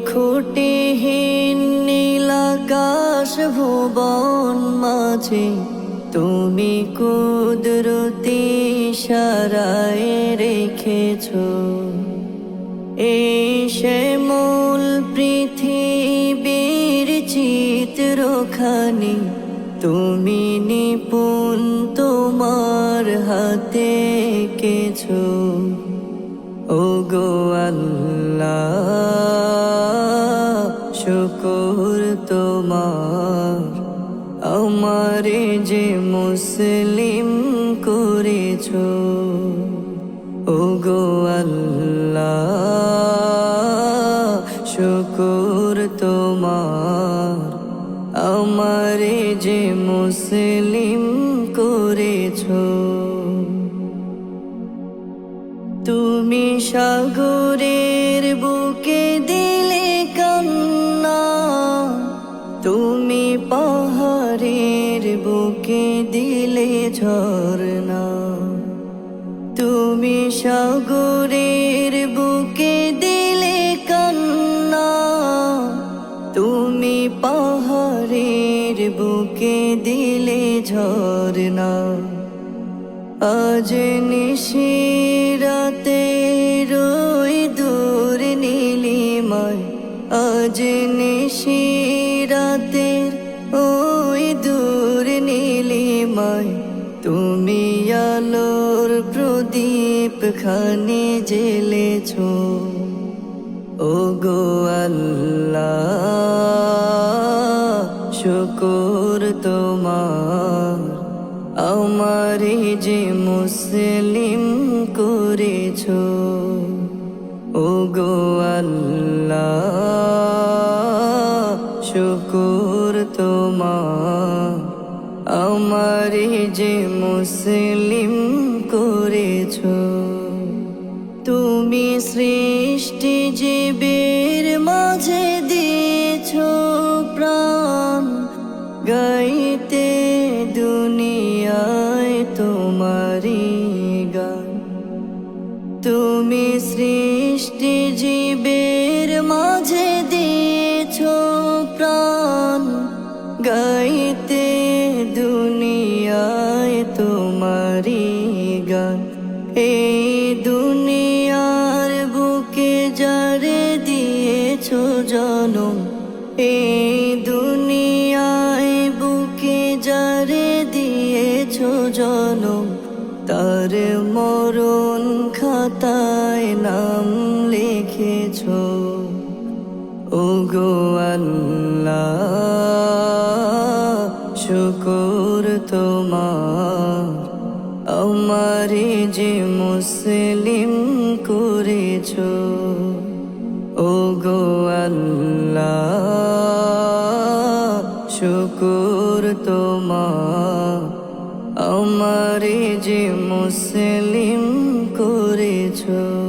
খুঁটিহীন নীলাকাশ ভুবন মাঝে তুমি কুদরতি ইশারায় রেখেছো এই শ্যামল পৃথিবীর চিত্রখানি তুমি নিপুণ তোমার হাতে এঁকেছো ওগো আল্লাহ শুকর তোমার আমারে যে মুসলিম করেছো ওগো আল্লাহ শুকর তোমার আমারে যে মুসলিম করেছো তুমি সাগরের বুকে দিলে কান্না তুমি পাহাড়ের বুকে দিলে ঝরনা তুমি সাগরের বুকে দিলে কান্না তুমি পাহাড়ের বুকে দিলে ঝরনা আজ নিশিরাতে রই দূর নীলিমায় আজ নিশিরাতে ওই দূর নীলিমায় তুমি আলোর প্রদীপ খানি জ্বেলেছো ওগো আল্লাহ শুকর তোমার আমারে যে মুসলিম করেছো ওগো আল্লাহ শুকর তোমার আমারে যে মুসলিম করেছো তুমি সৃষ্টি জীবের মাঝে দিয়েছো প্রাণ গাইতে দুনিয়ায় তোমারি গান তুমি সৃষ্টি জীবের মাঝে দিয়েছো প্রাণ গাইতে দুনিয়ায় তোমারি গান এই দুনিয়ার বুকে যারে দিয়েছো জনম এই দুনিয়ায় বুকে যারে দিয়েছো জনম তার মরণ খাতায় নাম লিখেছো ওগো আল্লাহ শুকর তোমার আমারে যে মুসলিম করেছো ওগো আল্লাহ শুকর তোমার আমারে যে মুসলিম করেছো।